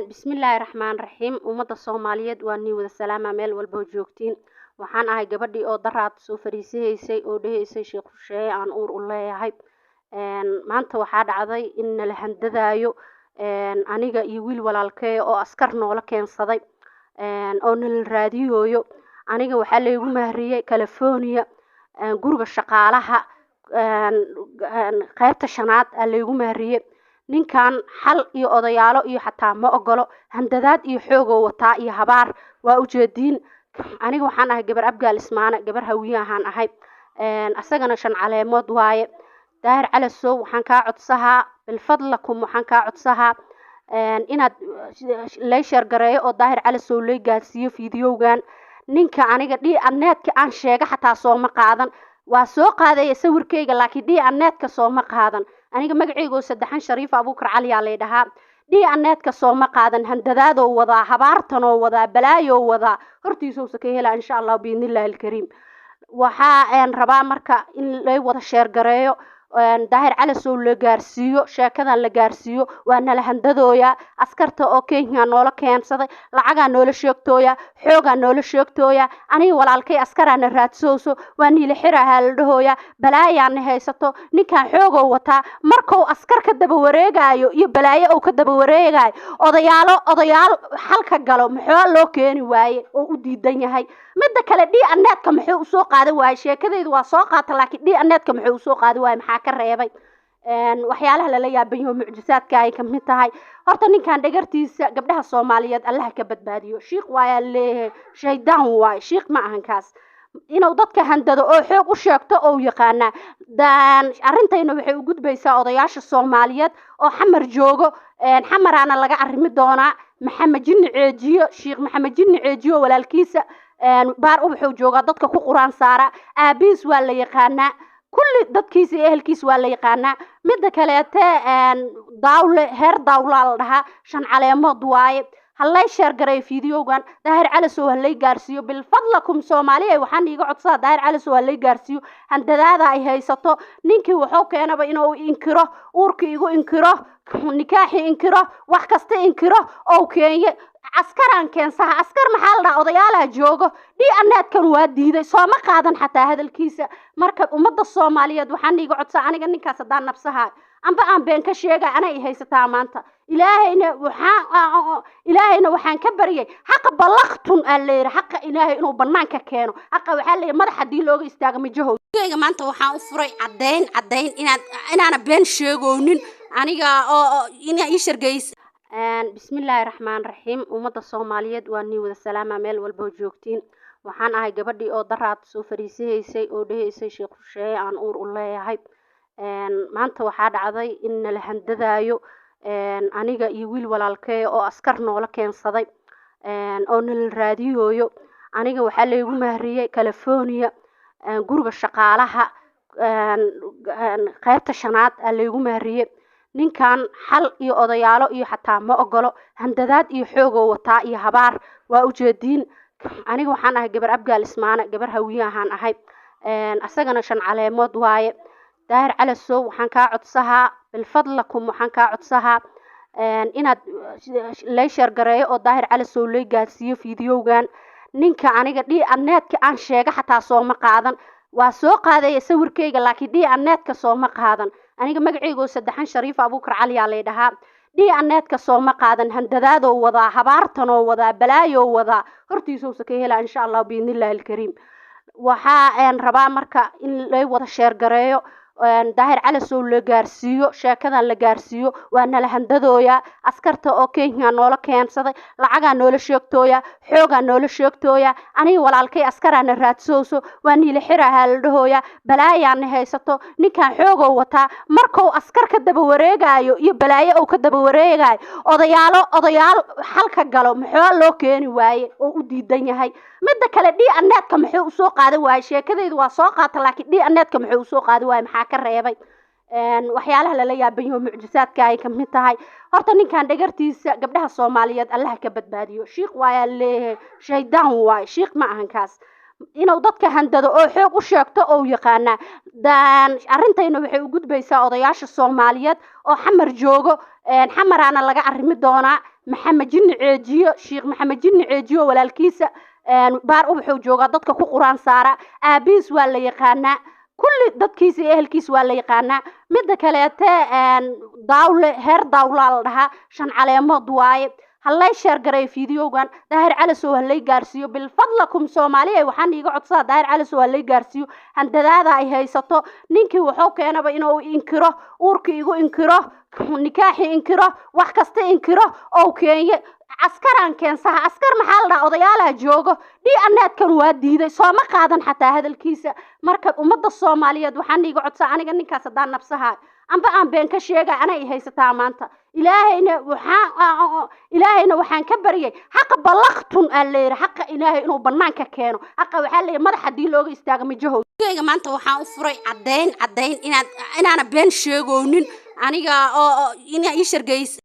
بسم الله الرحمن الرحيم ومدة الصوماليات واني وذا السلامة ميل والبوجوكتين وحان اهي gabadhii oo daraad soo fariisaysay oo dhahaysay sheekh Rusheeye aan uur u leeyahay maanta waxaa dhacday in la handadaayo aniga iyo wiil walaalkay oo askar noola keensaday oo nal raadiyooyo aniga waxaa la igu mahriyay California guriga shaqaalaha qaybta shanaad la igu mahriyay ninkan xal iyo odayaalo iyo xataa ma ogolo handadaad iyo xoog oo wataa iyo habaar waa u jeedin aniga waxaan ahay gabar abgaal ismaana gabar hawiyahan ahay asagana shan caleemood waaye daahir calasow waxaan ka codsahaa bil fadlakum waxaan ka codsahaa inaad la share gareeyo oo daahir calasow la gaarsiiyo fiidiyowgan ninka aniga needka aan sheega xataa soo ma qaadan waa soo qaaday sawirkayga laakiin needka soo ma qaadan aniga magacaygu saddexan shariif abuukar cali yaa leedahaa needka soo ma qaadan handadaado wada habaartan oo wada balaayo wada hortiisa ka hela insha Allah biidnillaahi alkariim waxa rabaa marka in lay wada share gareeyo daahir calasow la gaarsiiyo sheekadan la gaarsiiyo waana la handadooya askarta oo Kenya noola keensaday lacaga noola sheegtooya xooga noola sheegtooya aniga walaalkay askarana raadsooso waan ila xiraha la dhahooya balaayaan haysato ninkan xoogo wata markuu askar ka daba wareegayo iyo balaayo oo ka daba wareegayo odayaal halka galo maxaa loo keeni waaye oo u diidan yahay midda kale needka maxuu soo qaaday waay sheekadeedu waa soo qaata laakiin needka maxuu soo qaaday waay maxaa ka reebay waxyaalaha la yaaban yahay mucjisaadka ay ka mid tahay horta ninkan dhagartiisa gabdhaha Soomaaliyeed Allah ka badbaadiyo sheekh waa leeyahay shaydaan waay sheekh ma ahan kaas inuu dadka handado oo xoog u sheegto oo yaqaana arintayna waxay u gudbaysaa odayaasha Soomaaliyeed oo xamar joogo xamaraana laga arimi doonaa maxamed jinni ceejiyo sheekh maxamed jinni ceejiyo walaalkiisa baar wuxuu joogaa dadka ku quraan saara aabiis waa la yaqaanaa kulli dadkiisa ehelkiisa waa la yaqaanaa midda kale daawle heer daawla la dhahaa shan caleemood waaye hallay share gareey fiidiyowgan daahir calasow hallay gaarsiiyo bil fadlakum Soomaaliya waxaan iiga codsadaa daahir calasow hallay gaarsiiyo handadaada ay haysato ninkii wuxuu keenaba inuu inkiro uurkii igu inkiro nikaaxi inkiro wax kasta inkiro oo Kenya askaran keensaha askar maxaa la odayaalaha joogo needkan waa diiday soo ma qaadan xataa hadalkiisa marka ummadda Soomaaliyeed waxaan iiga codsaa aniga ninkaas hadaan nafsaha amba aan been ka sheegay ana i haysataa maanta ilaahayna waxaan ka bariyay xaq balaqtun alleer xaq ilaahay inuu banaanka keeno xaq waxa leeyahay madax hadii looga istaago majahowga maanta waxaan u furay cadeyn inaana been sheegoonin aniga oo ina ii shargeys بسم الله الرحمن الرحيم ومدة الصوماليات واني وذا السلامة ميل والبوجوكتين وحان اهي gabadhii oo daraad soo fariisaysay oo dhahaysay sheekh Rusheeye aan uur u leeyahay maanta waxaa dhacday in la handadaayo aniga iyo wiil walaalkay oo askar noola keensaday oo nal raadiyooyo aniga waxaa la igu mahriyay California guriga shaqaalaha qaybta shanaad la igu mahriyay ninkan xal iyo odayaalo iyo xataa ma ogolo handadaad iyo xoog oo wataa iyo habaar waa u jeedin aniga waxaan ahay gabar abgaal ismaana gabar hawiyahan ahay asagana shan caleemood waaye daahir calasow waxaan ka codsahaa bil fadlakum waxaan ka codsahaa inaad la share gareeyo oo daahir calasow la gaarsiiyo fiidiyowgan ninka aniga needka aan sheega xataa soo ma qaadan waa soo qaaday sawirkayga laakiin needka soo ma qaadan aniga magacaygu saddexan shariif abuukar cali yaa leedahaa needka soo ma qaadan handadaado wada habaartan oo wada balaayo wada hortiisa ka hela insha Allah biidnillaahi alkariim waxa rabaa marka in lay wada share gareeyo daahir calasow la gaarsiiyo sheekadan la gaarsiiyo waana la handadooya askarta oo Kenya noola keensaday lacaga noola sheegtooya xooga noola sheegtooya aniga walaalkay askarana raadsooso waan ila xiraha la dhahooya balaayaan haysato ninkan xoogo wata markuu askar ka daba wareegayo iyo balaayo oo ka daba wareegayo odayaal halka galo maxaa loo keeni waaye oo u diidan yahay midda kale needka maxuu soo qaaday waay sheekadeedu waa soo qaata laakiin needka maxuu soo qaaday waay maxaa ka reebay waxyaalaha la yaaban yahay mucjisaadka ay ka mid tahay horta ninkan dhagartiisa gabdhaha Soomaaliyeed Allah ka badbaadiyo sheekh waa leeyahay shaydaan waay sheekh ma ahan kaas inuu dadka handado oo xoog u sheegto oo yaqaana arintayna waxay u gudbaysaa odayaasha Soomaaliyeed oo xamar joogo xamaraana laga arimi doonaa محمد جن عجيو شيخ محمد جن عجيو ولا الكيسة بار أبحو جوجا ضدك قرآن سارة أبيس ولا يقانا كل dadkiisa ehelkiisa waa la yaqaanaa midda kaleete dawle heer dawla laha shan caleemood waaye hallay share garay fiidiyowgan daahir cali soo hallay gaarsiyo bil fadlakum Soomaaliya waxaan iiga codsadaa daahir cali soo hallay gaarsiyo handadaada ay haysato ninkii wuxuu keenaba inuu inkiro uurkii igu inkiro nikaaxi inkiro wax kasta inkiro oo keenye askaran keensaha askar maxaa la odayaalaha joogo DNA-kan waa diiday soo ma qaadan xataa hadalkiisa marka ummadda Soomaaliyeed waxaan iiga codsaa aniga ninkaas hadaan nafsaha amba aan been ka sheegay anay haysataa maanta ilaahayna waxaan ka bariyay xaq balaqtun alleer xaq ilaahay inuu banaanka keeno xaq waxa la madax hadii looga istaago mijahow maanta waxaan u furay cadeyn inaan been sheegoonin aniga oo ina ii shargeys